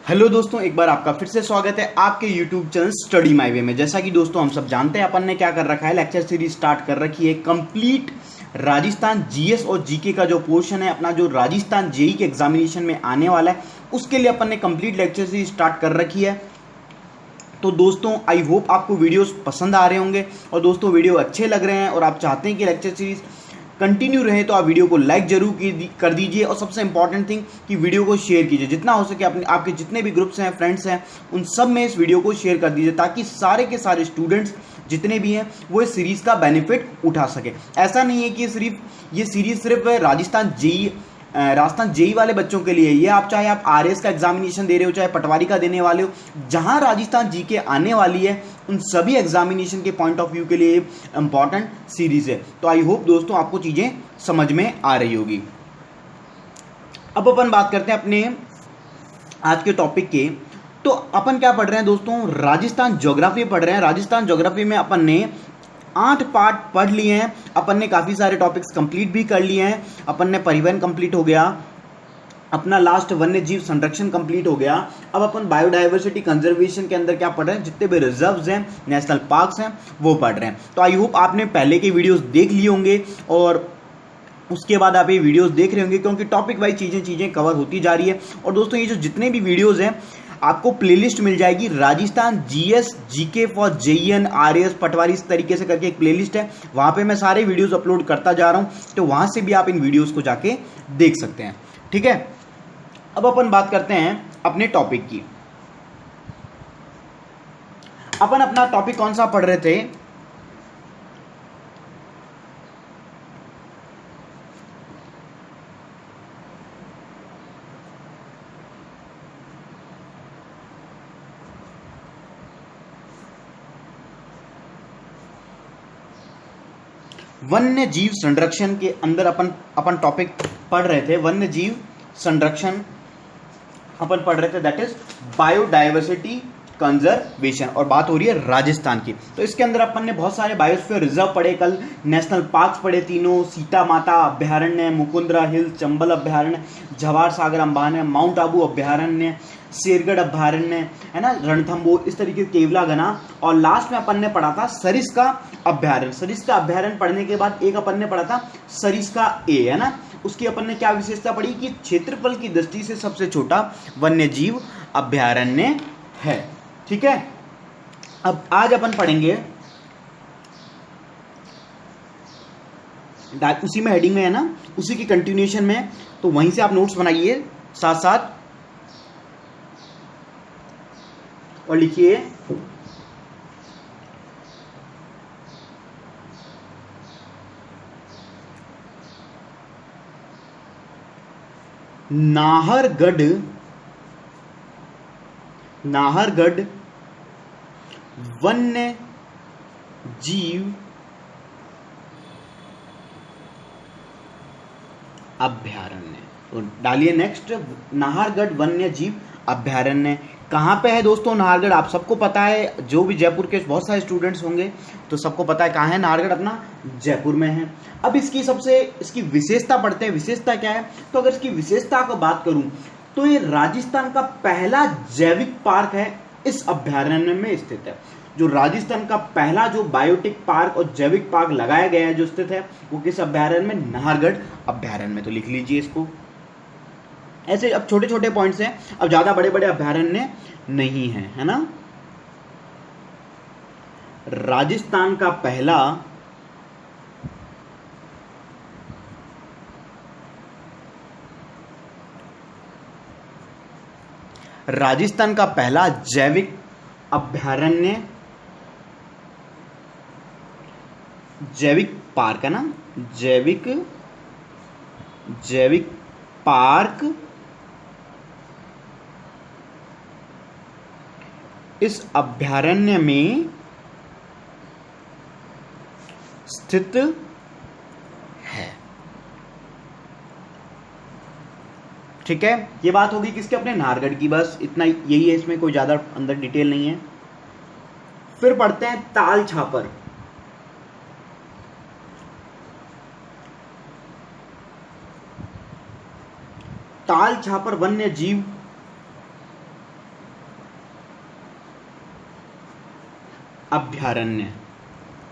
Hello दोस्तों, एक बार आपका फिर से स्वागत है आपके यूट्यूब चैनल स्टडी माई वे में। जैसा कि दोस्तों हम सब जानते हैं, अपन ने क्या कर रखा है, लेक्चर सीरीज स्टार्ट कर रखी है। कंप्लीट राजस्थान जीएस और जीके का जो पोर्शन है अपना, जो राजस्थान जेई के एग्जामिनेशन में आने वाला है, उसके लिए अपन ने कंप्लीट लेक्चर सीरीज स्टार्ट कर रखी है। तो दोस्तों आई होप आपको वीडियोस पसंद आ रहे होंगे, और दोस्तों वीडियो अच्छे लग रहे हैं और आप चाहते हैं कि लेक्चर सीरीज कंटिन्यू रहे तो आप वीडियो को लाइक जरूर कर दीजिए, और सबसे इंपॉर्टेंट थिंग कि वीडियो को शेयर कीजिए जितना हो सके। अपने आपके जितने भी ग्रुप्स हैं, फ्रेंड्स हैं, उन सब में इस वीडियो को शेयर कर दीजिए, ताकि सारे के सारे स्टूडेंट्स जितने भी हैं वो इस सीरीज का बेनिफिट उठा सके। ऐसा नहीं है कि ये सीरीज सिर्फ राजस्थान जेई वाले बच्चों के लिए। ये आप चाहे आप आरएस का एग्जामिनेशन दे रहे हो, चाहे पटवारी का देने वाले हो, जहां राजस्थान जीके आने वाली है उन सभी एग्जामिनेशन के पॉइंट ऑफ व्यू के लिए इंपॉर्टेंट सीरीज है। तो आई होप दोस्तों आपको चीजें समझ में आ रही होगी। अब अपन बात करते हैं अपने आज के टॉपिक के। तो अपन क्या पढ़ रहे हैं दोस्तों, राजस्थान ज्योग्राफी पढ़ रहे हैं। राजस्थान ज्योग्राफी में अपन ने 8 पार्ट पढ़ लिए हैं। अपन ने काफ़ी सारे टॉपिक्स कंप्लीट भी कर लिए हैं। अपन ने परिवहन कंप्लीट हो गया, अपना लास्ट वन्य जीव संरक्षण कंप्लीट हो गया। अब अपन बायोडाइवर्सिटी कंजर्वेशन के अंदर क्या पढ़ रहे हैं, जितने भी रिजर्व्स हैं, नेशनल पार्क्स हैं, वो पढ़ रहे हैं। तो आई होप आपने पहले के वीडियोस देख लिए होंगे और उसके बाद आप ये वीडियोस देख रहे होंगे, क्योंकि टॉपिक वाइज चीज़ें कवर होती जा रही है। और दोस्तों ये जो जितने भी वीडियोस हैं, आपको प्लेलिस्ट मिल जाएगी Rajasthan GS GK for JEN RS Patwari, इस तरीके से करके एक प्लेलिस्ट है। वहाँ पे मैं सारे वीडियोस अपलोड करता जा रहा हूँ, तो वहाँ से भी आप इन वीडियोस को जाके देख सकते हैं। ठीक है, अब अपन बात करते हैं अपने टॉपिक की। अपन अपना टॉपिक कौन सा पढ़ रहे थे, वन्य जीव संरक्षण के अंदर अपन टॉपिक पढ़ रहे थे। वन्य जीव संरक्षण अपन पढ़ रहे थे, दैट इज बायोडाइवर्सिटी कंजर्वेशन, और बात हो रही है राजस्थान की। तो इसके अंदर अपन ने बहुत सारे बायोस्फीयर रिजर्व पढ़े, कल नेशनल पार्क्स पढ़े तीनों, सीता माता अभ्यारण्य, मुकुंदरा हिल चंबल अभ्यारण्य, जवाहर सागर अम्बाने, माउंट आबू अभ्यारण्य, शेरगढ़ अभ्यारण्य है ना, रणथंबोर, इस तरीके केवला घना। और लास्ट में अपन ने पढ़ा था सरिस्का अभ्यारण्य। सरिस्का अभ्यारण्य पढ़ने के बाद एक अपन ने पढ़ा था सरिस्का ए, है ना। उसकी अपन ने क्या विशेषता पढ़ी कि क्षेत्रफल की दृष्टि से सबसे छोटा वन्य जीव अभ्यारण्य है। ठीक है, अब आज अपन पढ़ेंगे, उसी में हेडिंग में है ना, उसी की कंटिन्यूएशन में, तो वहीं से आप नोट्स बनाइए साथ साथ और लिखिए नाहरगढ़ वन्य जीव अभ्यारण्य। तो डालिए नेक्स्ट, नाहरगढ़ वन्य जीव अभ्यारण्य कहाँ पे है दोस्तों। नाहरगढ़ आप सबको पता है, जो भी जयपुर के बहुत सारे स्टूडेंट्स होंगे तो सबको पता है कहाँ है नाहरगढ़, अपना जयपुर में है। अब इसकी विशेषता पढ़ते हैं। विशेषता क्या है, तो अगर इसकी विशेषता को बात करूं तो ये राजस्थान का पहला जैविक पार्क है, इस अभ्यारण्य में स्थित है। जो राजस्थान का पहला जो बायोटिक पार्क और जैविक पार्क लगाया गया है, जो स्थित है, वो किस अभ्यारण्य में, नाहरगढ़ अभ्यारण्य में। तो लिख लीजिए इसको ऐसे। अब छोटे छोटे पॉइंट्स हैं, अब ज्यादा बड़े बड़े अभ्यारण्य नहीं है, है ना। राजस्थान का पहला जैविक अभ्यारण्य, जैविक पार्क है ना, जैविक पार्क इस अभ्यारण्य में स्थित है। ठीक है, ये बात होगी किसके, अपने नाहरगढ़ की। बस इतना यही है, इसमें कोई ज्यादा अंदर डिटेल नहीं है। फिर पढ़ते हैं ताल छापर। ताल छापर वन्य जीव अभ्यारण्य।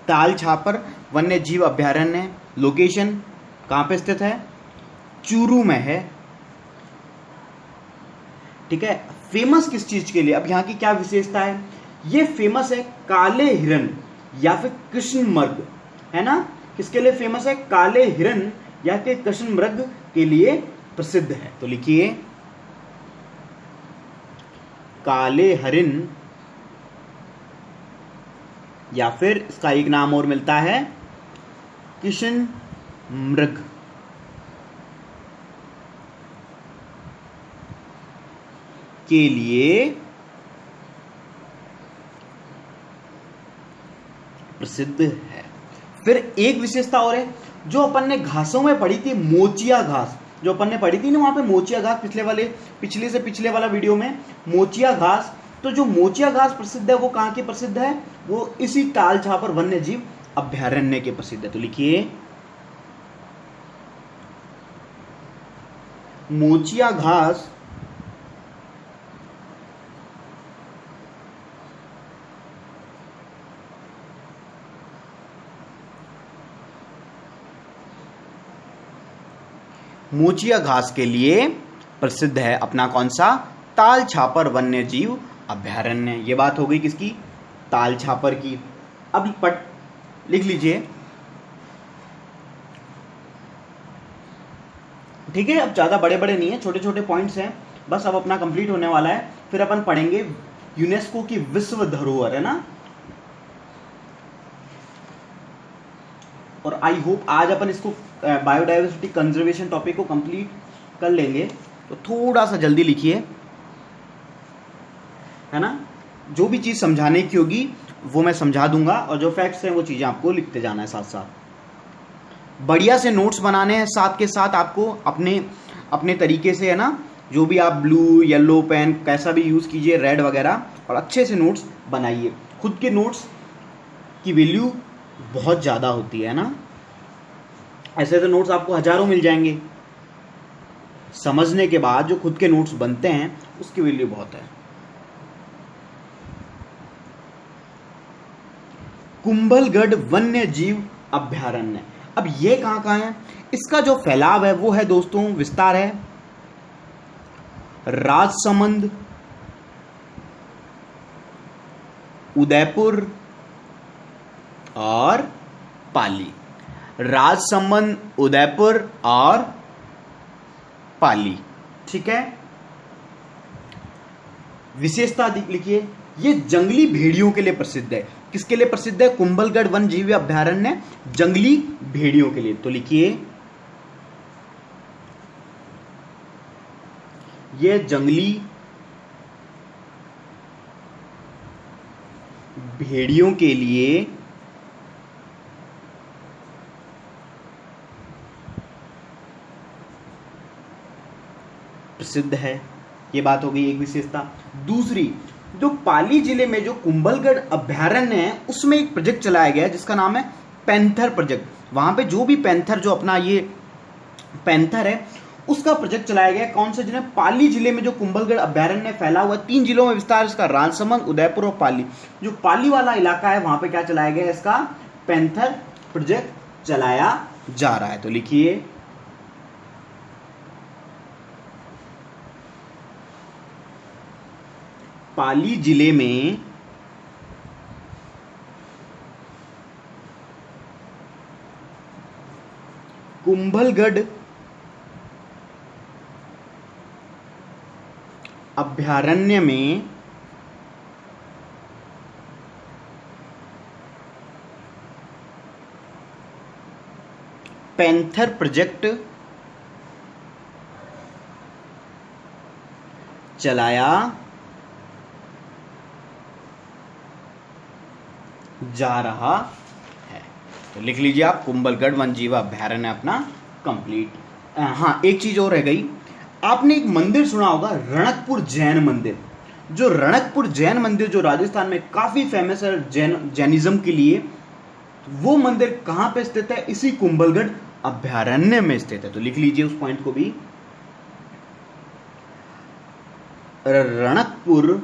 ताल छापर वन्य जीव अभ्यारण्य लोकेशन कहाँ पे स्थित है? चूरू में है। ठीक है। फेमस किस चीज के लिए? अब यहाँ की क्या विशेषता है? ये फेमस है काले हिरन या फिर कृष्ण मृग, है ना। किसके लिए फेमस है? काले हिरन या फिर कृष्ण मृग के लिए प्रसिद्ध है। तो लिखिए काले हरिन या फिर इसका एक नाम और मिलता है कृष्ण मृग। के लिए प्रसिद्ध है। फिर एक विशेषता और है जो अपन ने घासों में पढ़ी थी, मोचिया घास। जो अपन ने पढ़ी थी ना वहां पे मोचिया घास, पिछले से पिछले वाला वीडियो में मोचिया घास। तो जो मोचिया घास प्रसिद्ध है वो कहाँ की प्रसिद्ध है? वो इसी ताल छापर वन्य जीव अभ्यारण्य के प्रसिद्ध है। तो लिखिए मोचिया घास मोचिया घास के लिए प्रसिद्ध है अपना कौन सा? ताल छापर वन्य जीव अभ्यारण्य। ये बात हो गई किसकी? ताल छापर की। अब लिख लीजिए। ठीक है, अब ज्यादा बड़े बड़े नहीं है, छोटे छोटे पॉइंट्स हैं बस। अब अपना कंप्लीट होने वाला है। फिर अपन पढ़ेंगे यूनेस्को की विश्व धरोहर, है ना। और आई होप आज अपन इसको बायोडाइवर्सिटी कंजर्वेशन टॉपिक को कंप्लीट कर लेंगे। तो थोड़ा सा जल्दी लिखिए, है ना। जो भी चीज समझाने की होगी वो मैं समझा दूंगा और जो फैक्ट्स हैं वो चीजें आपको लिखते जाना है साथ साथ। बढ़िया से नोट्स बनाने हैं साथ के साथ आपको अपने तरीके से, है ना। जो भी आप ब्लू येलो पेन कैसा भी यूज कीजिए, रेड वगैरह, और अच्छे से नोट्स बनाइए। खुद के नोट्स की वैल्यू बहुत ज़्यादा होती है ना। ऐसे तो नोट्स आपको हजारों मिल जाएंगे, समझने के बाद जो खुद के नोट्स बनते हैं उसकी वैल्यू बहुत है। कुंभलगढ़ वन्य जीव अभ्यारण्य। अब ये कहाँ है? इसका जो फैलाव है वो है दोस्तों, विस्तार है राजसमंद, उदयपुर और पाली। राजसमंद, उदयपुर और पाली। ठीक है। विशेषता लिखिए, ये जंगली भेड़ियों के लिए प्रसिद्ध है। किसके लिए प्रसिद्ध है? कुंभलगढ़ वन्य जीव अभ्यारण्य जंगली भेड़ियों के लिए। तो लिखिए ये जंगली भेड़ियों के लिए प्रसिद्ध है। ये बात हो गई एक विशेषता। दूसरी, जो पाली जिले में जो कुंभलगढ़ अभ्यारण्य है उसमें एक प्रोजेक्ट चलाया गया है जिसका नाम है पैंथर प्रोजेक्ट। वहां पे जो भी पैंथर, जो अपना ये पैंथर है उसका प्रोजेक्ट चलाया गया है। कौन से जिले? पाली जिले में जो कुंभलगढ़ अभ्यारण्य फैला हुआ है, 3 जिलों में विस्तार इसका, राजसमंद, उदयपुर और पाली। जो पाली वाला इलाका है वहां पे क्या चलाया गया है? इसका पैंथर प्रोजेक्ट चलाया जा रहा है। तो लिखिए पाली जिले में कुंभलगढ़ अभ्यारण्य में पैंथर प्रोजेक्ट चलाया जा रहा है। तो लिख लीजिए आप, कुंभलगढ़ वन्यजीव अभ्यारण्य अपना कंप्लीट। हाँ, एक चीज और रह गई। आपने एक मंदिर सुना होगा, रणकपुर जैन मंदिर। जो रणकपुर जैन मंदिर जो राजस्थान में काफी फेमस है जैनिज्म के लिए, वो मंदिर कहां पे स्थित है? इसी कुंभलगढ़ अभ्यारण्य में स्थित है। तो लिख लीजिए उस पॉइंट को भी, रणकपुर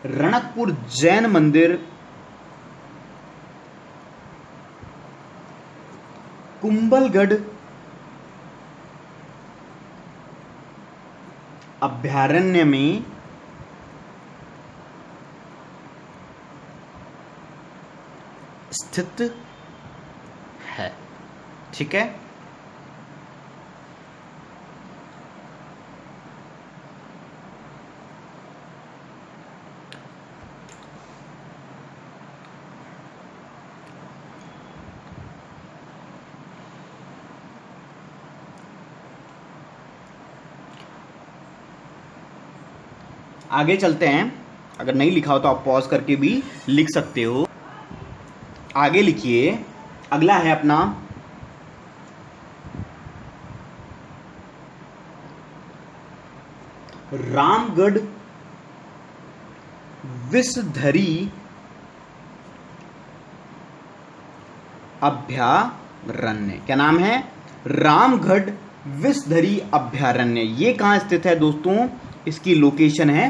रणकपुर जैन मंदिर, कुंभलगढ़ अभयारण्य में स्थित है। ठीक है, आगे चलते हैं। अगर नहीं लिखा हो तो आप पॉज करके भी लिख सकते हो। आगे लिखिए। अगला है अपना रामगढ़ विषधरी अभयारण्य। क्या नाम है? रामगढ़ विषधरी अभयारण्य। ये कहां स्थित है दोस्तों? इसकी लोकेशन है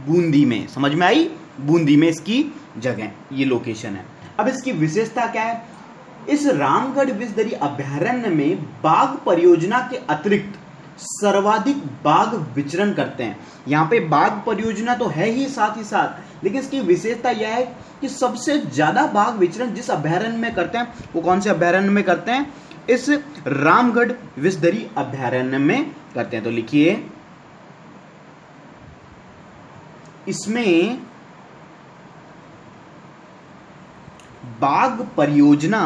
बूंदी में। समझ में आई? बूंदी में इसकी जगह, ये लोकेशन है। अब इसकी विशेषता क्या है? इस रामगढ़ विषधरी अभयारण्य में बाघ परियोजना के अतिरिक्त सर्वाधिक बाघ विचरण करते हैं। यहाँ पे बाघ परियोजना तो है ही साथ, लेकिन इसकी विशेषता यह है कि सबसे ज्यादा बाघ विचरण जिस अभयारण्य में करते हैं, वो कौन से अभयारण्य में करते हैं? इस रामगढ़ विषधरी अभयारण्य में करते हैं। तो लिखिए, इसमें बाघ परियोजना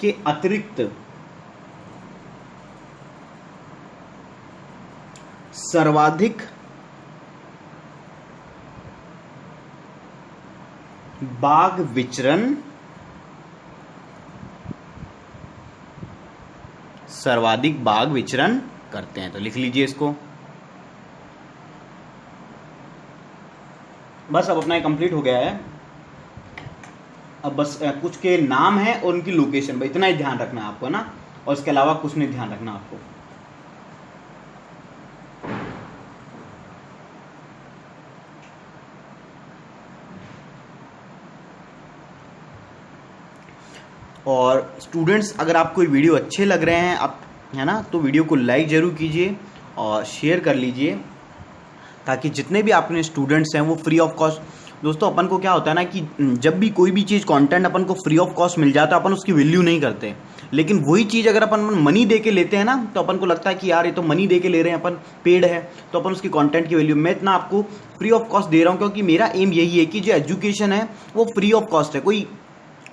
के अतिरिक्त सर्वाधिक बाघ विचरण करते हैं। तो लिख लीजिए इसको। बस अब अपना ये कंप्लीट हो गया है। अब बस कुछ के नाम है और उनकी लोकेशन, इतना ही ध्यान रखना है आपको ना, और इसके अलावा कुछ नहीं ध्यान रखना आपको। और स्टूडेंट्स, अगर आपको ये वीडियो अच्छे लग रहे हैं आप, है ना, तो वीडियो को लाइक जरूर कीजिए और शेयर कर लीजिए, ताकि जितने भी अपने स्टूडेंट्स हैं वो फ्री ऑफ कॉस्ट। दोस्तों, अपन को क्या होता है ना कि जब भी कोई भी चीज़ कंटेंट अपन को फ्री ऑफ कॉस्ट मिल जाता है, अपन उसकी वैल्यू नहीं करते। लेकिन वही चीज़ अगर अपन मनी दे के लेते हैं ना, तो अपन को लगता है कि यार ये तो मनी दे के ले रहे हैं, अपन पेड है, तो अपन उसकी कंटेंट की वैल्यू। मैं इतना आपको फ्री ऑफ कॉस्ट दे रहा हूँ क्योंकि मेरा एम यही है कि जो एजुकेशन है वो फ्री ऑफ कॉस्ट है, कोई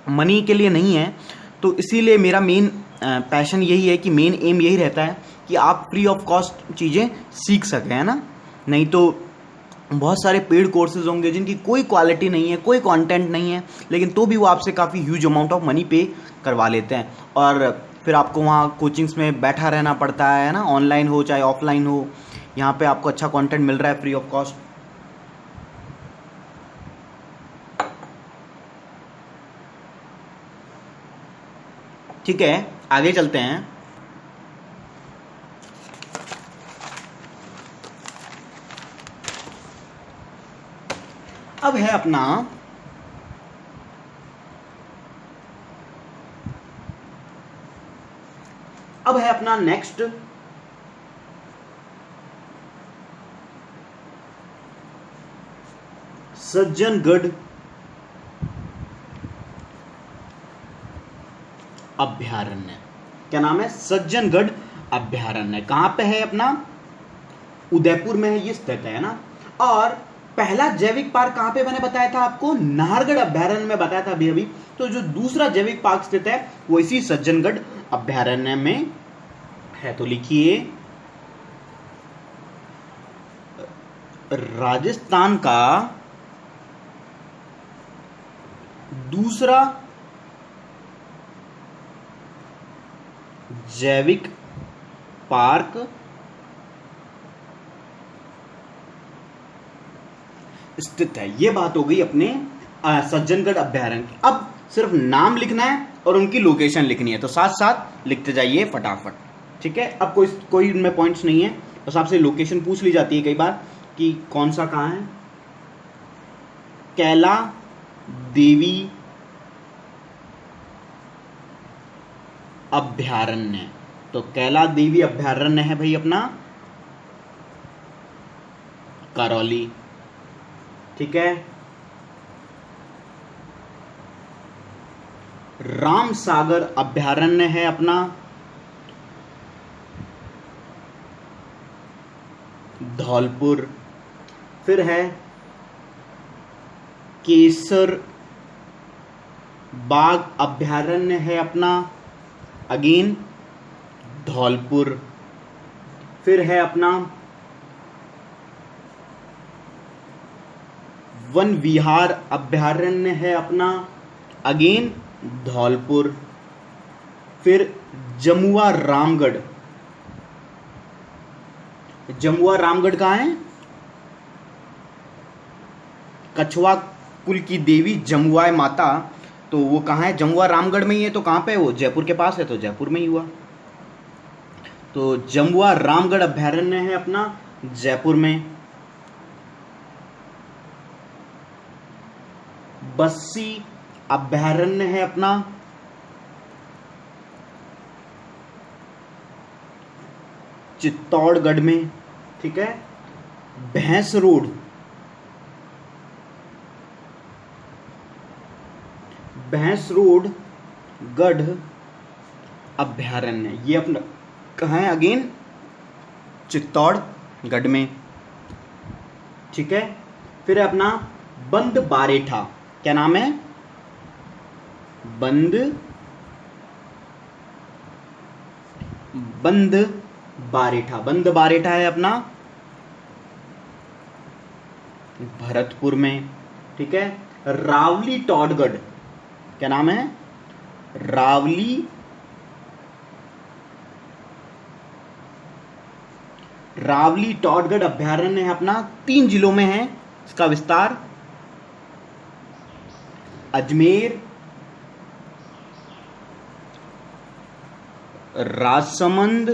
मनी के लिए नहीं है। तो इसीलिए मेरा मेन पैशन यही है कि मेन एम यही रहता है कि आप फ्री ऑफ कॉस्ट चीज़ें सीख सकें, है ना। नहीं तो बहुत सारे पेड कोर्सेज होंगे जिनकी कोई क्वालिटी नहीं है, कोई कंटेंट नहीं है, लेकिन तो भी वो आपसे काफ़ी ह्यूज अमाउंट ऑफ मनी पे करवा लेते हैं, और फिर आपको वहाँ कोचिंग्स में बैठा रहना पड़ता है ना, ऑनलाइन हो चाहे ऑफलाइन हो। यहाँ पे आपको अच्छा कंटेंट मिल रहा है फ्री ऑफ कॉस्ट। ठीक है, आगे चलते हैं। अब है अपना नेक्स्ट सज्जनगढ़ अभयारण्य। क्या नाम है? सज्जनगढ़ अभयारण्य। कहां पे है? अपना उदयपुर में है, ये स्थित है ना। और पहला जैविक पार्क कहां पे मैंने बताया था आपको? नाहरगढ़ अभयारण्य में बताया था अभी। तो जो दूसरा जैविक पार्क स्थित है वो इसी सज्जनगढ़ अभयारण्य में है। तो लिखिए, राजस्थान का दूसरा जैविक पार्क स्थित है। ये बात हो गई अपने सज्जनगढ़ अभयारण्य की। अब सिर्फ नाम लिखना है और उनकी लोकेशन लिखनी है, तो साथ साथ लिखते जाइए फटाफट। ठीक है, अब कोई इनमें पॉइंट्स नहीं है, बस आपसे लोकेशन पूछ ली जाती है कई बार कि कौन सा कहाँ है। कैला देवी अभ्यारण्य, तो कैला देवी अभ्यारण्य है भाई अपना करौली। ठीक है, राम सागर अभ्यारण्य है अपना धौलपुर। फिर है केसर बाग अभ्यारण्य है अपना अगेन धौलपुर। फिर है अपना वन विहार अभ्यारण्य है अपना अगेन धौलपुर। फिर जमुआ रामगढ़, जमुआ रामगढ़ कहाँ है? कछवा कुल की देवी जमुआ माता, तो वो कहाँ है? जमुआ रामगढ़ में ही है। तो कहाँ पे है वो? जयपुर के पास है, तो जयपुर में ही हुआ। तो जमुआ रामगढ़ अभ्यारण्य है अपना जयपुर में। बस्सी अभ्यारण्य है अपना चित्तौड़गढ़ में। ठीक है, भैंसरोड गढ़ अभ्यारण्य, ये अपना कहाँ है? अगेन चित्तौड़गढ़ में। ठीक है, फिर अपना बंद बारेठा, क्या नाम है? बंद बारेठा, बंद बारेठा है अपना भरतपुर में। ठीक है, रावली टॉडगढ़, क्या नाम है? रावली टॉडगढ़ अभ्यारण्य है अपना 3 जिलों में है। इसका विस्तार अजमेर, राजसमंद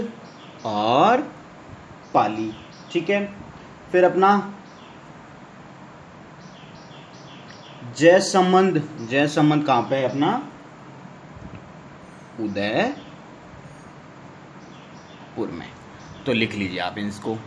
और पाली। ठीक है, फिर अपना जयसमंद कहाँ पे है? अपना उदयपुर में। तो लिख लीजिए आप इसको।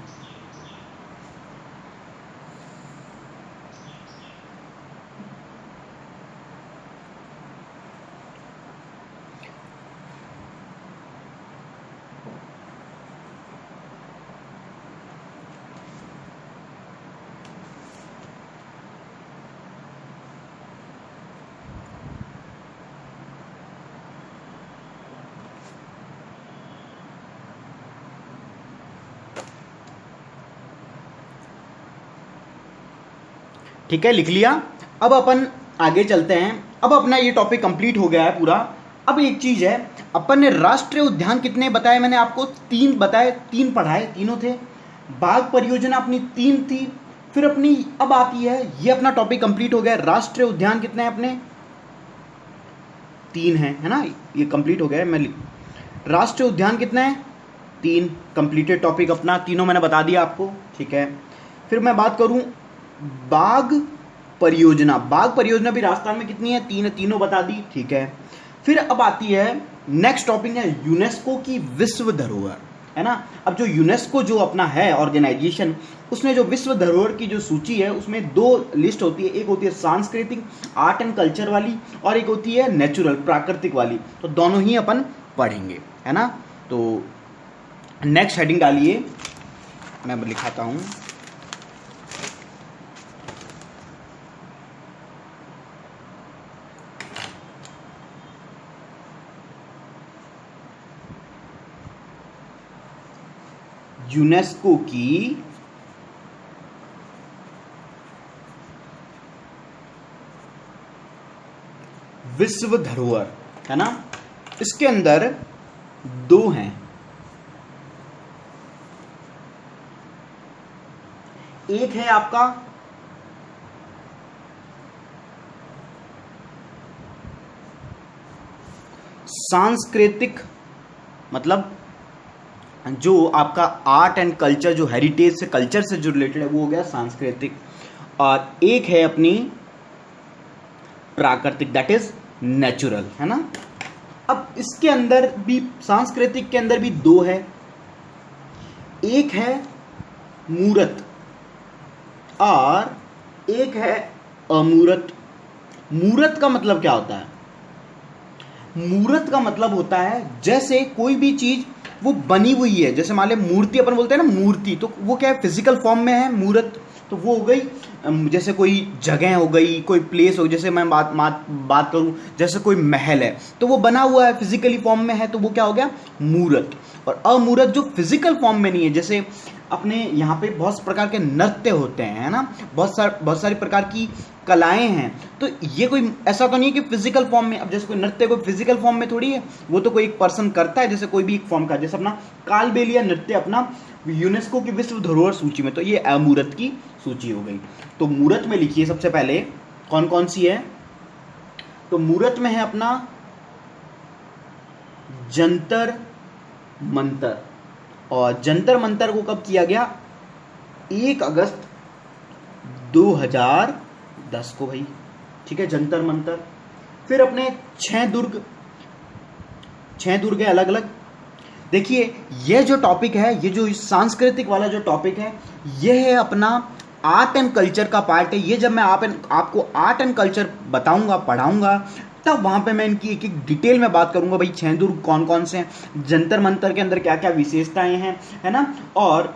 ठीक है, लिख लिया। अब अपन आगे चलते हैं। अब अपना ये टॉपिक कंप्लीट हो गया है पूरा। अब एक चीज है, अपन ने राष्ट्रीय उद्यान कितने बताए? मैंने आपको 3 बताए, 3 पढ़ाए, तीनों थे। बाघ परियोजना अपनी 3 थी। फिर अपनी अब आती है, ये अपना टॉपिक कंप्लीट हो गया। राष्ट्रीय उद्यान कितने हैं अपने? 3 हैं, है ना? ये कंप्लीट हो गया है। मैं राष्ट्रीय उद्यान कितने हैं? 3। कंप्लीटेड टॉपिक अपना, तीनों मैंने बता दिया आपको। ठीक है, फिर मैं बात करूं बाघ परियोजना। बाघ परियोजना भी राजस्थान में कितनी है? 3, तीनों बता दी। ठीक है, फिर अब आती है नेक्स्ट टॉपिक है यूनेस्को की विश्व धरोहर, है ना? अब जो यूनेस्को जो अपना है ऑर्गेनाइजेशन, उसमें जो विश्व धरोहर की जो सूची है उसमें 2 लिस्ट होती है। एक होती है सांस्कृतिक आर्ट एंड कल्चर वाली, और एक होती है नेचुरल प्राकृतिक वाली। तो दोनों ही अपन पढ़ेंगे, है ना? तो नेक्स्ट हेडिंग डालिए, मैं लिखाता हूं। यूनेस्को की विश्व धरोहर, है ना? इसके अंदर 2 हैं। एक है आपका सांस्कृतिक, मतलब जो आपका आर्ट एंड कल्चर, जो हेरिटेज से, कल्चर से जो रिलेटेड है, वो हो गया सांस्कृतिक। और एक है अपनी प्राकृतिक, दैट इज नेचुरल, है ना। अब इसके अंदर भी, सांस्कृतिक के अंदर भी दो है, एक है मूर्त और एक है अमूर्त। मूर्त का मतलब क्या होता है? मूर्त का मतलब होता है जैसे कोई भी चीज वो बनी हुई है, जैसे मान ले मूर्ति अपन बोलते हैं ना, मूर्ति, तो वो क्या है, फिजिकल फॉर्म में है मूर्त, तो वो हो गई जैसे कोई जगह हो गई, कोई प्लेस हो, जैसे मैं बात करूं, जैसे कोई महल है तो वो बना हुआ है, फिजिकली फॉर्म में है, तो वो क्या हो गया, मूर्त। और अमूर्त जो फिजिकल फॉर्म में नहीं है, जैसे अपने यहाँ पे बहुत प्रकार के नृत्य होते हैं, है ना, बहुत सारी प्रकार की कलाएं हैं, तो ये कोई ऐसा तो नहीं है कि फिजिकल फॉर्म में। अब जैसे कोई नृत्य कोई फिजिकल फॉर्म में थोड़ी है, वो तो कोई एक पर्सन करता है, जैसे कोई भी एक फॉर्म का, जैसे अपना कालबेलिया नृत्य अपना यूनेस्को की विश्व धरोहर सूची में, तो ये अमूर्त की सूची हो गई। तो मूर्त में लिखिए सबसे पहले कौन कौन सी है। तो मूर्त में है अपना जंतर मंतर, और जंतर मंतर को कब किया गया, 1 अगस्त 2010 को भाई, ठीक है, जंतर मंतर। फिर अपने 6 दुर्ग है अलग अलग। देखिए ये जो टॉपिक है, ये जो सांस्कृतिक वाला जो टॉपिक है, ये है अपना आर्ट एंड कल्चर का पार्ट है। ये जब मैं आपको आर्ट एंड कल्चर बताऊंगा, पढ़ाऊंगा, तब वहां पे मैं इनकी एक एक डिटेल में बात करूंगा, भाई 6 दुर्ग कौन कौन से हैं, जंतर मंतर के अंदर क्या क्या विशेषताएं हैं, है ना, और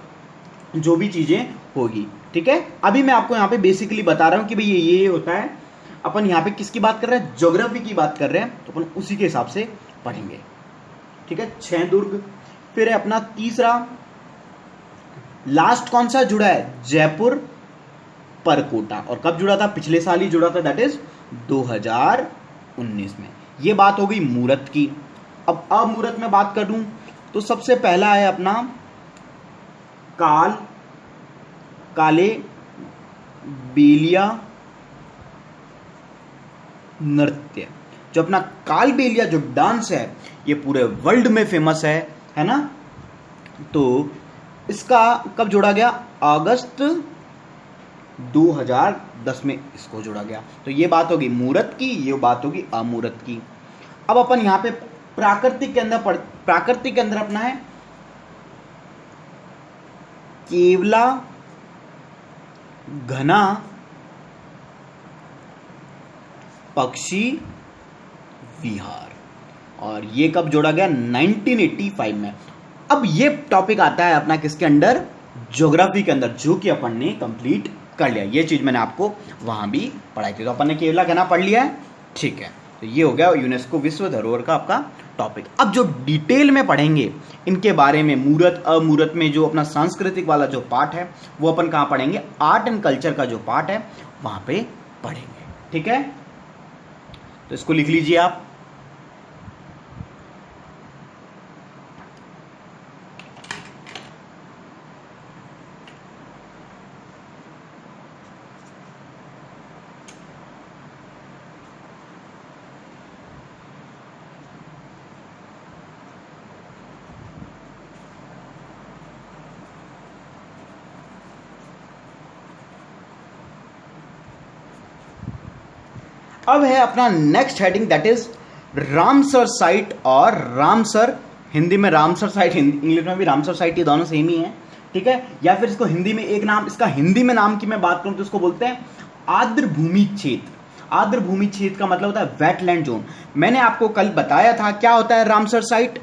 जो भी चीजें होगी, ठीक है। अभी मैं आपको यहाँ पे बेसिकली बता रहा हूँ कि भाई ये होता है। अपन यहाँ पे किसकी बात कर रहे हैं, ज्योग्राफी की बात कर रहे हैं, तो अपन उसी के हिसाब से पढ़ेंगे, ठीक है। 6 दुर्ग। फिर है अपना तीसरा, लास्ट कौन सा जुड़ा है, जयपुर परकोटा, और कब जुड़ा था, पिछले साल ही जुड़ा था, दैट इज 2019 में। ये बात हो गई मूर्त की। अब अमूर्त में बात करूं तो सबसे पहला है अपना काले बेलिया नृत्य। जो अपना कालबेलिया जो डांस है, ये पूरे वर्ल्ड में फेमस है ना। तो इसका कब जोड़ा गया, अगस्त 2010 में इसको जोड़ा गया। तो ये बात होगी मूर्त की, ये बात होगी अमूर्त की। अब अपन यहां पे प्राकृतिक के अंदर अपना है केवला घना पक्षी विहार, और ये कब जोड़ा गया, 1985 में। अब ये टॉपिक आता है अपना किसके अंडर, ज्योग्राफी के अंदर, जो कि अपन ने कंप्लीट कर लिया। ये चीज मैंने आपको वहां भी पढ़ाई थी, तो अपन ने केवला घना पढ़ लिया है, ठीक है। तो ये हो गया यूनेस्को विश्व धरोहर का आपका टॉपिक। अब जो डिटेल में पढ़ेंगे इनके बारे में, मूर्त अमूर्त में जो अपना सांस्कृतिक वाला जो पार्ट है, वो अपन कहाँ पढ़ेंगे, आर्ट एंड कल्चर का जो पार्ट है वहां पे पढ़ेंगे, ठीक है। तो इसको लिख लीजिए आप। अब है अपना next heading, that is Ramsar site, और रामसर हिंदी में रामसर साइट, इंग्लिश में भी रामसर साइट, ये दोनों सेम ही है, ठीक है। या फिर इसको हिंदी में एक नाम, इसका हिंदी में नाम की मैं बात करूं तो इसको बोलते हैं आर्द्र भूमि क्षेत्र। आर्द्र भूमि क्षेत्र का मतलब होता है वेटलैंड जोन। मैंने आपको कल बताया था क्या होता है रामसर साइट,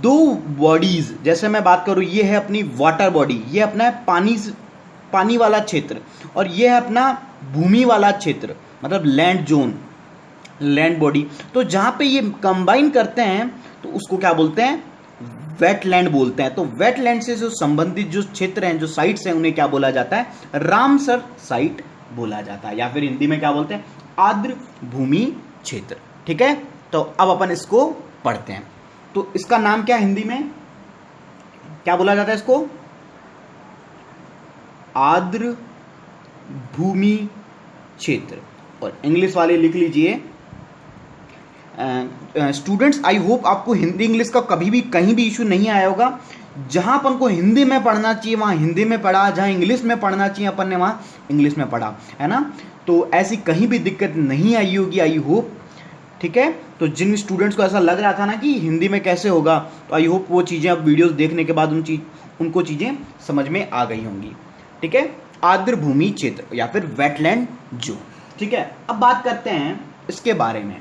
2 बॉडीज, जैसे मैं बात करूं, ये है अपनी वाटर बॉडी, ये अपना है पानी वाला क्षेत्र, और ये है अपना भूमि वाला क्षेत्र, मतलब लैंड जोन, लैंड बॉडी। तो जहां पे ये कंबाइन करते हैं तो उसको क्या बोलते हैं, वेटलैंड बोलते हैं। तो वेटलैंड से जो संबंधित जो क्षेत्र हैं, जो साइट्स हैं, उन्हें क्या बोला जाता है, रामसर साइट बोला जाता है, या फिर हिंदी में क्या बोलते हैं, आर्द्र भूमि क्षेत्र, ठीक है। तो अब अपन इसको पढ़ते हैं। तो इसका नाम क्या हिंदी में क्या बोला जाता है, इसको आर्द्र भूमि क्षेत्र, और इंग्लिश वाले लिख लीजिए स्टूडेंट्स आई होप आपको हिंदी इंग्लिश का कभी भी कहीं भी इशू नहीं आया होगा। जहाँ अपन को हिंदी में पढ़ना चाहिए वहाँ हिंदी में पढ़ा, जहाँ इंग्लिश में पढ़ना चाहिए अपन ने वहाँ इंग्लिश में पढ़ा, है ना। तो ऐसी कहीं भी दिक्कत नहीं आई होगी आई होप, ठीक है। तो जिन स्टूडेंट्स को ऐसा लग रहा था ना कि हिंदी में कैसे होगा, तो आई होप वो चीज़ें अब वीडियोस देखने के बाद उनको चीज़ें समझ में आ गई होंगी, ठीक है। आर्द्र भूमि क्षेत्र या फिर वेटलैंड जोन, ठीक है। अब बात करते हैं इसके बारे में।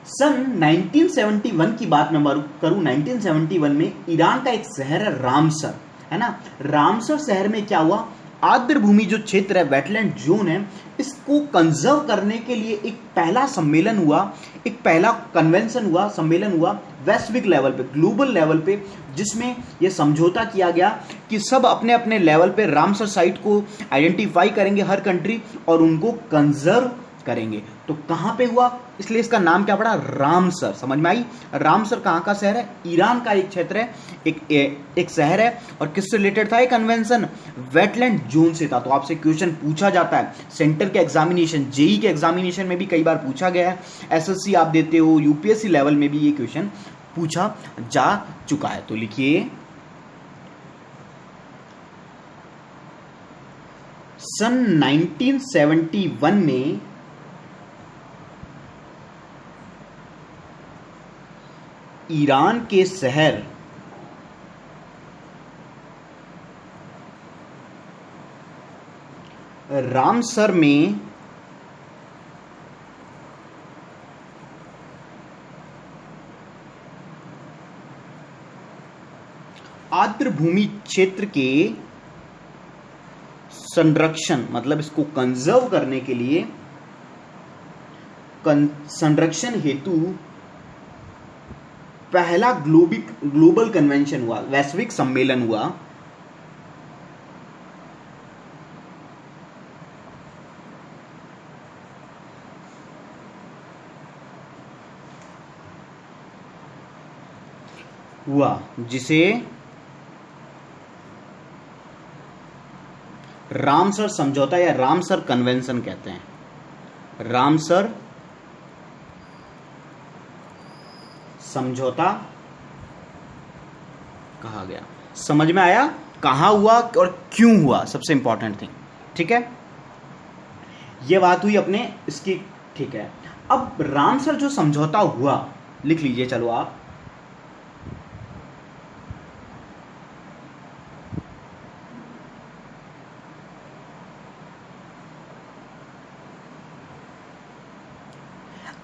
सन 1971 की बात मैं करूं, 1971 में ईरान का एक शहर है रामसर, है ना। रामसर शहर में क्या हुआ, आर्द्र भूमि जो क्षेत्र है, वेटलैंड जोन है, इसको कंजर्व करने के लिए एक पहला सम्मेलन हुआ, एक पहला कन्वेंशन हुआ, सम्मेलन हुआ वैश्विक लेवल पे, ग्लोबल लेवल पे, जिसमें यह समझौता किया गया कि सब अपने अपने लेवल पे रामसर साइट को आइडेंटिफाई करेंगे हर कंट्री और उनको कंजर्व करेंगे। तो कहां पे हुआ, इसलिए इसका नाम क्या पड़ा, रामसर। समझ में आई। रामसर कहां का शहर है, ईरान का एक क्षेत्र है, एक शहर है। और किससे रिलेटेड था ये कन्वेंशन, वेटलैंड जोन से था। तो आपसे क्वेश्चन पूछा जाता है सेंटर के एग्जामिनेशन, जेई के एग्जामिनेशन में भी कई बार पूछा गया है, एसएससी आप देते हो, यूपीएससी लेवल में भी ये क्वेश्चन पूछा जा चुका है। तो लिखिए सन 1971 में ईरान के शहर रामसर में आर्द्र भूमि क्षेत्र के संरक्षण, मतलब इसको कंजर्व करने के लिए संरक्षण हेतु पहला ग्लोबल कन्वेंशन हुआ, वैश्विक सम्मेलन हुआ। जिसे रामसर समझौता या रामसर कन्वेंशन कहते हैं। रामसर समझौता कहा गया। समझ में आया कहां हुआ और क्यों हुआ, सबसे इंपॉर्टेंट थिंग, ठीक है। यह बात हुई अपने इसकी, ठीक है। अब रामसर जो समझौता हुआ, लिख लीजिए चलो आप,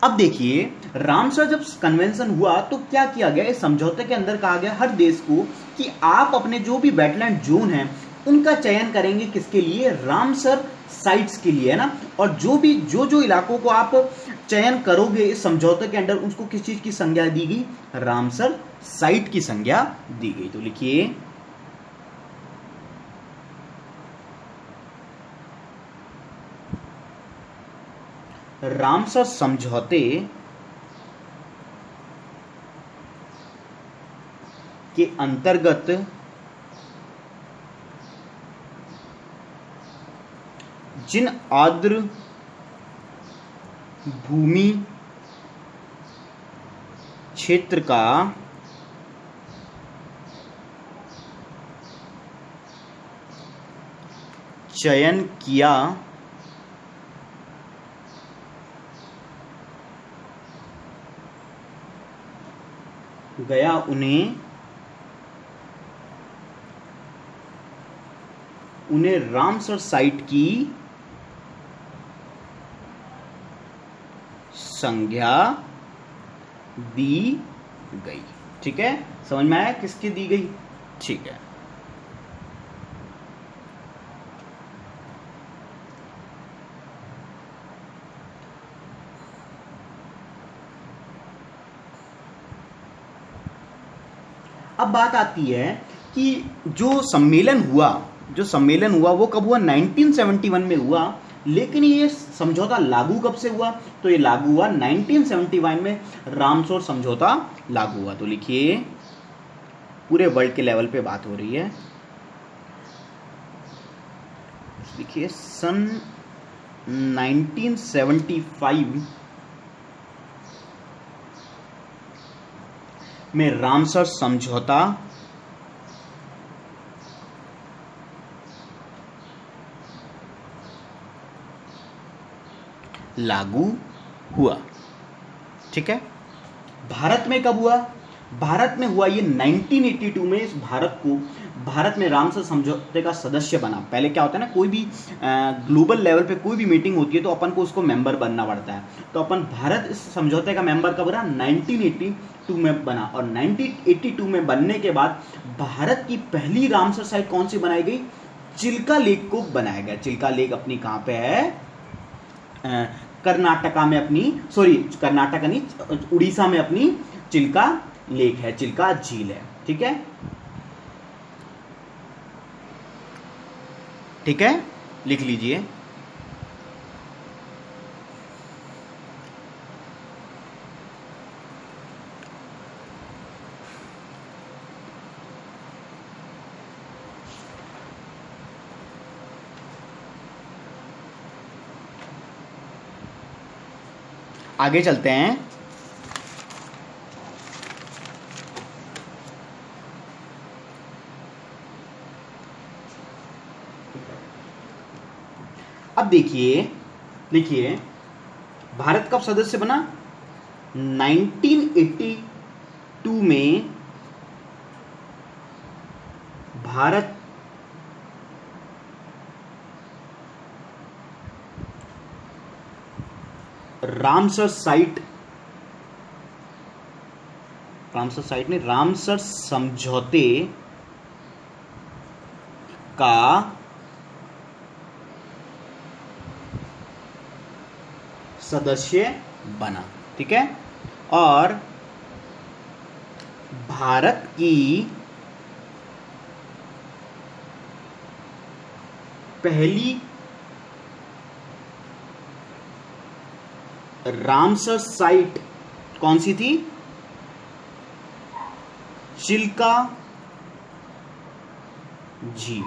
अब देखिए रामसर जब कन्वेंशन हुआ तो क्या किया गया, इस समझौते के अंदर कहा गया हर देश को कि आप अपने जो भी वेटलैंड जोन है उनका चयन करेंगे, किसके लिए, रामसर साइट्स के लिए, है ना। और जो इलाकों को आप चयन करोगे इस समझौते के अंदर, उसको किस चीज की संज्ञा दी गई, रामसर साइट की संज्ञा दी गई। तो लिखिए रामसर समझौते के अंतर्गत जिन आर्द्र भूमि क्षेत्र का चयन किया गया, उन्हें रामसर साइट की संज्ञा दी गई। ठीक है, समझ में आया किसकी दी गई, ठीक है। अब बात आती है कि जो सम्मेलन हुआ वो कब हुआ, 1971 में हुआ। लेकिन ये समझौता लागू कब से हुआ, तो ये लागू हुआ 1971 में, रामसर समझौता लागू हुआ। तो लिखिए पूरे वर्ल्ड के लेवल पे बात हो रही है, लिखिए सन 1975 में रामसर समझौता लागू हुआ। ठीक है, भारत में कब हुआ? भारत में हुआ ये 1982 में। इस भारत में रामसर समझौते का सदस्य बना। पहले क्या होता है ना, कोई भी ग्लोबल लेवल पे कोई भी मीटिंग होती है तो अपन को उसको मेंबर बनना पड़ता है। तो अपन भारत इस समझौते का मेंबर कब बना? 1982 में बना। और 1982 में बनने के बाद भारत की पहली रामसर साइट कौन सी बनाई गई? चिल्का लेक को बनाया गया। चिल्का लेक अपनी कहाँ पे है? कर्नाटका में अपनी, सॉरी कर्नाटका नहीं, उड़ीसा में अपनी चिल्का लेक है, चिल्का झील है। ठीक है, ठीक है, लिख लीजिए। आगे चलते हैं। अब देखिए, लिखिए, भारत कब सदस्य बना? 1982 में भारत रामसर समझौते का सदस्य बना। ठीक है, और भारत की पहली रामसर साइट कौन सी थी? चिल्का झील।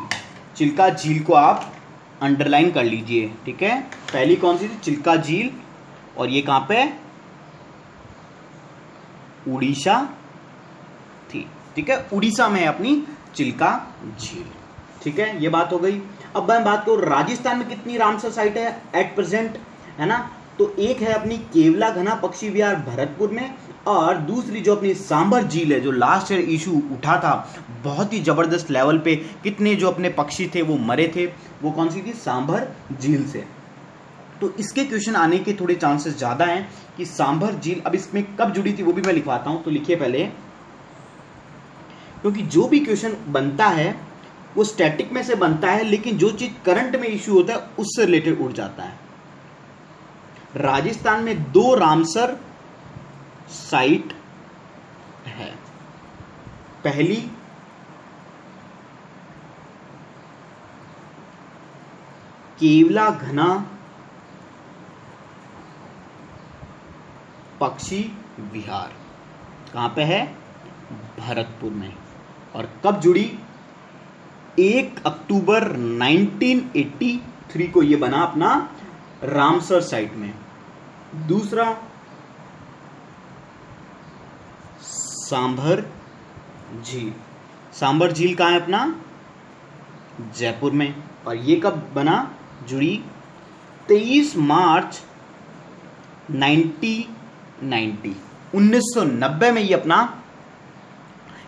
चिल्का झील को आप अंडरलाइन कर लीजिए। ठीक है, पहली कौन सी थी? चिल्का झील। और ये कहां पे? उड़ीसा थी। ठीक है, उड़ीसा में अपनी चिल्का झील। ठीक है, ये बात हो गई। अब मैं बात करूं राजस्थान में कितनी रामसर साइट है एट प्रेजेंट, है ना? तो एक है अपनी केवला घना पक्षी विहार भरतपुर में, और दूसरी जो अपनी सांभर झील है, जो लास्ट ईयर इशू उठा था बहुत ही जबरदस्त लेवल पे, कितने जो अपने पक्षी थे वो मरे थे, वो कौन सी थी? सांभर झील से। तो इसके क्वेश्चन आने के थोड़े चांसेस ज्यादा हैं कि सांभर झील अब इसमें कब जुड़ी थी वो भी मैं लिखवाता हूं। तो लिखिए पहले, क्योंकि जो भी क्वेश्चन बनता है वो स्टैटिक में से बनता है, लेकिन जो चीज करंट में इशू होता है उससे रिलेटेड उठ जाता है। राजस्थान में 2 रामसर साइट है। पहली केवला घना पक्षी विहार, कहां पे है? भरतपुर में। और कब जुड़ी? 1 अक्टूबर 1983 को ये बना अपना रामसर साइट में। दूसरा सांभर झील। सांभर झील कहाँ है अपना? जयपुर में। और ये कब बना? जुड़ी 23 मार्च 1990 में ये अपना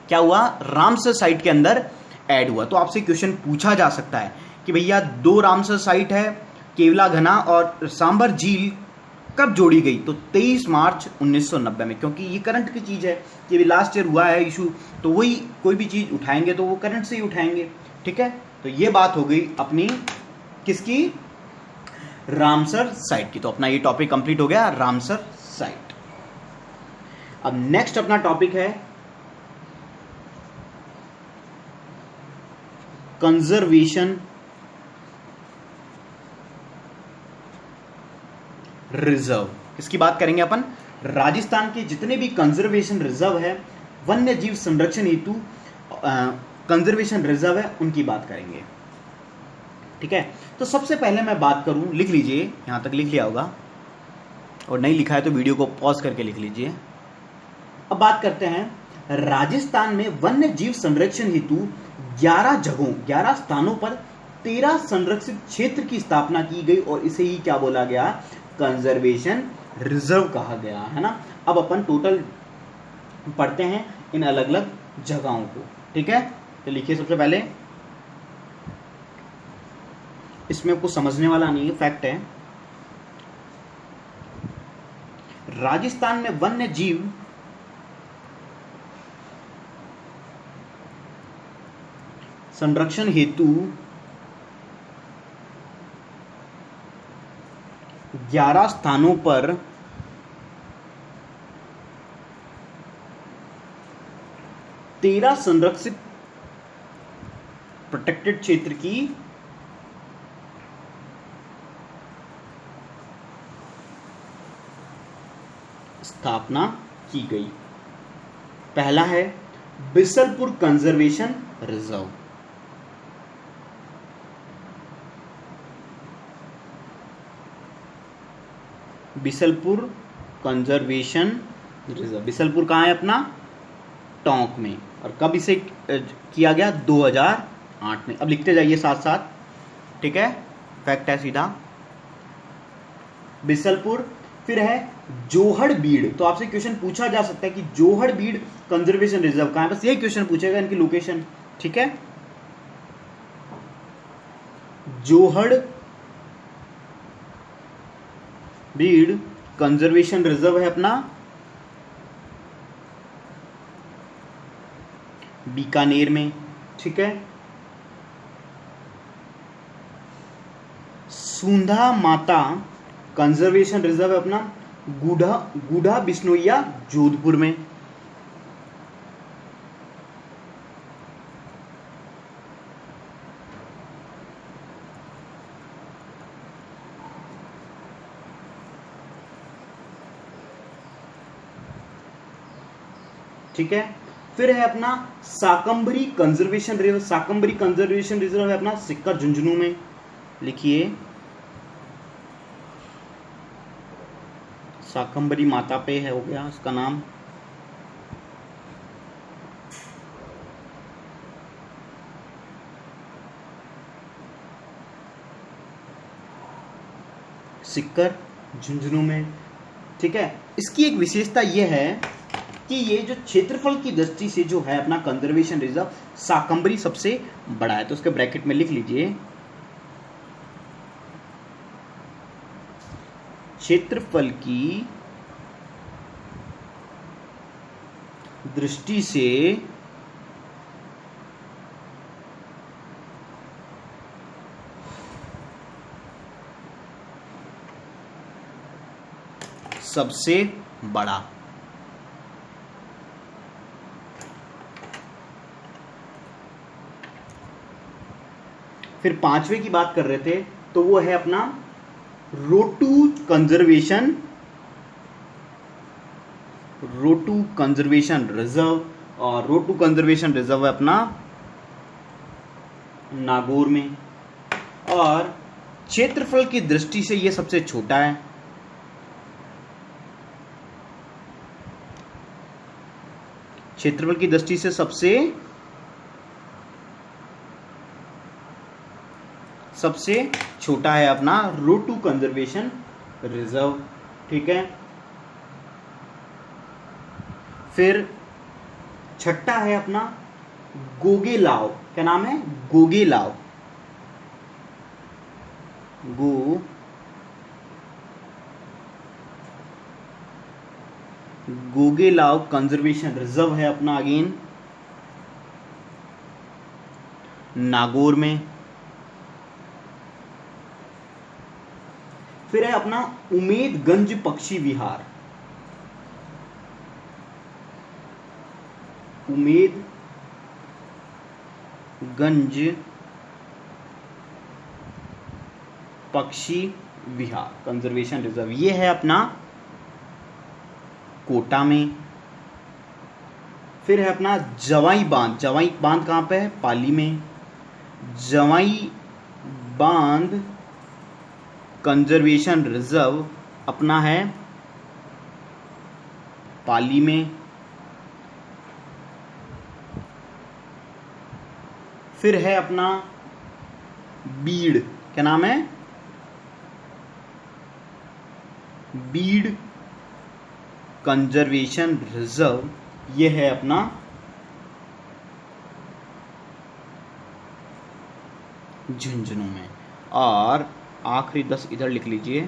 क्या हुआ? रामसर साइट के अंदर ऐड हुआ। तो आपसे क्वेश्चन पूछा जा सकता है कि भैया 2 रामसर साइट है, केवला घना और सांभर झील, कब जोड़ी गई? तो 23 मार्च 1990 में, क्योंकि ये करंट की चीज है कि भी लास्ट ईयर हुआ है इशू, तो वही कोई भी चीज उठाएंगे तो वो करंट से ही उठाएंगे। ठीक है, तो ये बात हो गई अपनी किसकी? रामसर साइट की। तो अपना ये टॉपिक कंप्लीट हो गया, रामसर साइट। अब नेक्स्ट अपना टॉपिक है कंजर्वेशन रिजर्व। इसकी बात करेंगे अपन। राजस्थान के जितने भी कंजर्वेशन रिजर्व है, वन्य जीव संरक्षण हेतु कंजर्वेशन रिजर्व है, उनकी बात करेंगे। ठीक है, तो सबसे पहले मैं बात करूं, लिख लीजिए, यहां तक लिख लिया होगा, और नहीं लिखा है तो वीडियो को पॉज करके लिख लीजिए। अब बात करते हैं राजस्थान में वन्य जीव संरक्षण हेतु 11 स्थानों पर 13 संरक्षित क्षेत्र की स्थापना की गई और इसे ही क्या बोला गया, कंजर्वेशन रिजर्व कहा गया, है ना। अब अपन टोटल पढ़ते हैं इन अलग अलग जगहों को, ठीक है। तो लिखिए सबसे पहले, इसमें कुछ समझने वाला नहीं है, फैक्ट है। राजस्थान में वन्य जीव संरक्षण हेतु 11 स्थानों पर 13 संरक्षित प्रोटेक्टेड क्षेत्र की स्थापना की गई। पहला है Bisalpur conservation reserve. Bisalpur conservation reserve, Bisalpur कहाँ है अपना, टोंक में। और कब इसे किया गया, 2008 में। अब लिखते जाइए साथ साथ, ठीक है, फैक्ट है सीधा। बिसलपुर, फिर है जोहड़बीड़। तो आपसे क्वेश्चन पूछा जा सकता है कि जोहड़बीड़ कंजर्वेशन रिजर्व कहाँ है, बस यही क्वेश्चन पूछेगा, इनकी लोकेशन, ठीक है। जोहड़बीड़ कंजर्वेशन रिजर्व है अपना बीकानेर में, ठीक है। सूंधा माता कंजर्वेशन रिजर्व है अपना गूढ़ा बिश्नोइया जोधपुर में। ठीक है, फिर है अपना Shakambhari conservation reserve. Shakambhari conservation reserve है अपना सिक्कर झुंझुनू में, लिखिए साकंबरी माता पे है, हो गया इसका नाम। सिक्कर झुंझुनू में, ठीक है। इसकी एक विशेषता यह है कि ये जो क्षेत्रफल की दृष्टि से जो है अपना कंजर्वेशन रिजर्व, साकंबरी सबसे बड़ा है। तो उसके ब्रैकेट में लिख लीजिए, क्षेत्रफल की दृष्टि से सबसे बड़ा। फिर पांचवे की बात कर रहे थे, तो वो है अपना रोटू कंजर्वेशन रिजर्व। और रोटू कंजर्वेशन रिजर्व है अपना नागौर में। और क्षेत्रफल की दृष्टि से ये सबसे छोटा है। क्षेत्रफल की दृष्टि से सबसे छोटा है अपना रोटू कंजर्वेशन रिजर्व, ठीक है। फिर छठा है अपना गोगेलाव। क्या नाम है, गोगेलाव। गोगेलाव कंजर्वेशन रिजर्व है अपना अगेन नागौर में। फिर है अपना उमेदगंज पक्षी विहार। उमेदगंज पक्षी विहार कंजर्वेशन रिजर्व, ये है अपना कोटा में। फिर है अपना जवाई बांध। जवाई बांध कहाँ पे है, पाली में। जवाई बांध कंजर्वेशन रिजर्व अपना है पाली में। फिर है अपना बीड, क्या नाम है, बीड कंजर्वेशन रिजर्व, ये है अपना झुंझुनू में। और आखिरी 10 इधर लिख लीजिए,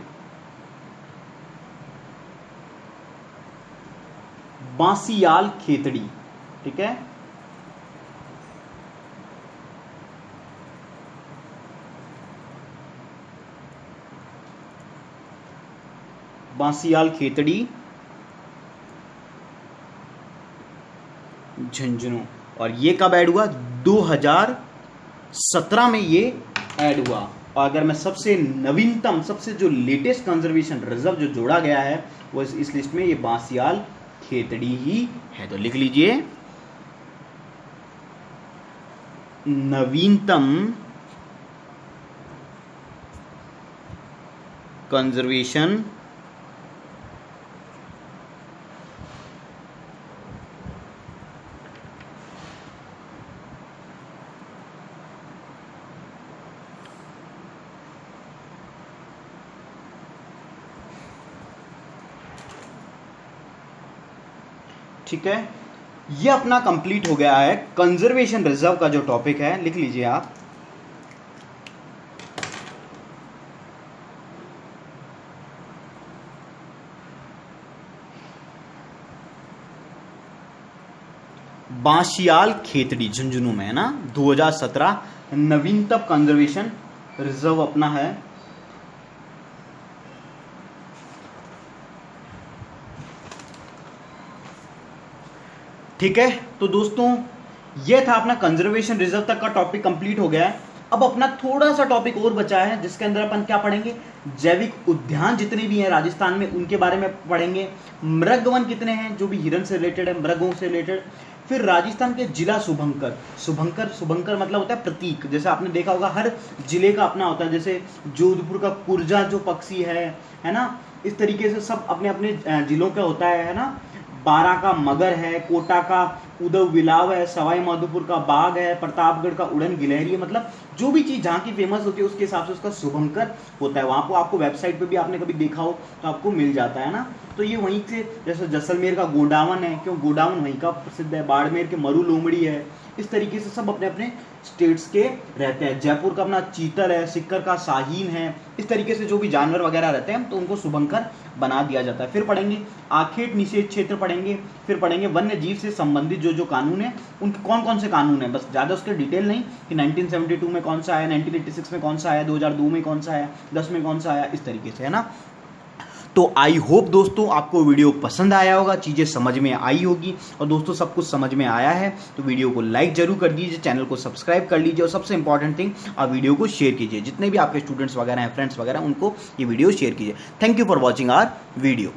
बांसियाल खेतड़ी, ठीक है, बांसियाल खेतड़ी झुंझुनू। और ये कब ऐड हुआ, 2017 में ये ऐड हुआ। और अगर मैं सबसे नवीनतम, सबसे जो लेटेस्ट कंजर्वेशन रिजर्व जो जोड़ा गया है वो इस लिस्ट में ये बांसियाल खेतड़ी ही है। तो लिख लीजिए, नवीनतम कंजर्वेशन ठीक है, ये अपना कंप्लीट हो गया है कंजर्वेशन रिजर्व का जो टॉपिक है। लिख लीजिए आप, बांसियाल खेतड़ी झुंझुनू में है ना, 2017 नवीनतम कंजर्वेशन रिजर्व अपना है। ठीक है, तो दोस्तों ये था अपना कंजर्वेशन रिजर्व तक का टॉपिक कंप्लीट हो गया है। अब अपना थोड़ा सा टॉपिक और बचा है जिसके अंदर अपन क्या पढ़ेंगे, जैविक उद्यान जितने भी हैं राजस्थान में उनके बारे में पढ़ेंगे, मृगवन कितने हैं जो भी हिरन से रिलेटेड है, मृगों से रिलेटेड। फिर राजस्थान के जिला शुभंकर, शुभंकर मतलब होता है प्रतीक, जैसे आपने देखा होगा हर जिले का अपना होता है, जैसे जोधपुर का कुर्जा जो पक्षी है ना, इस तरीके से सब अपने अपने जिलों का होता है ना। बारा का मगर है, कोटा का उदव विलाव है, सवाई माधोपुर का बाघ है, प्रतापगढ़ का उड़न गिलहरी है। मतलब जो भी चीज़ जहाँ की फेमस होती है उसके हिसाब से उसका शुभंकर होता है। वहाँ को आपको वेबसाइट पे भी आपने कभी देखा हो तो आपको मिल जाता है ना। तो ये वहीं से, जैसे जैसलमेर का गोडावन है, क्यों गोडावन वहीं का प्रसिद्ध है, बाड़मेर के मरु लोमड़ी है, इस तरीके से सब अपने अपने स्टेट्स के रहते हैं। जयपुर का अपना चीतल है, सिक्कर का शाहीन है, इस तरीके से जो भी जानवर वगैरह रहते हैं तो उनको शुभंकर बना दिया जाता है। फिर पढ़ेंगे आखेट निषेध क्षेत्र पढ़ेंगे, फिर पढ़ेंगे वन्य जीव से संबंधित जो कानून है उनके कौन कौन से कानून है, बस ज़्यादा उसके डिटेल नहीं कि 1972 में कौन सा आया, 1986 में कौन सा आया, 2002 में कौन सा आया, 10 में कौन सा आया, इस तरीके से है ना। तो आई होप दोस्तों आपको वीडियो पसंद आया होगा, चीज़ें समझ में आई होगी। और दोस्तों सब कुछ समझ में आया है तो वीडियो को लाइक जरूर कर दीजिए, चैनल को सब्सक्राइब कर लीजिए और सबसे इंपॉर्टेंट थिंग आप वीडियो को शेयर कीजिए, जितने भी आपके स्टूडेंट्स वगैरह हैं, फ्रेंड्स वगैरह, उनको ये वीडियो शेयर कीजिए। Thank you for watching our video.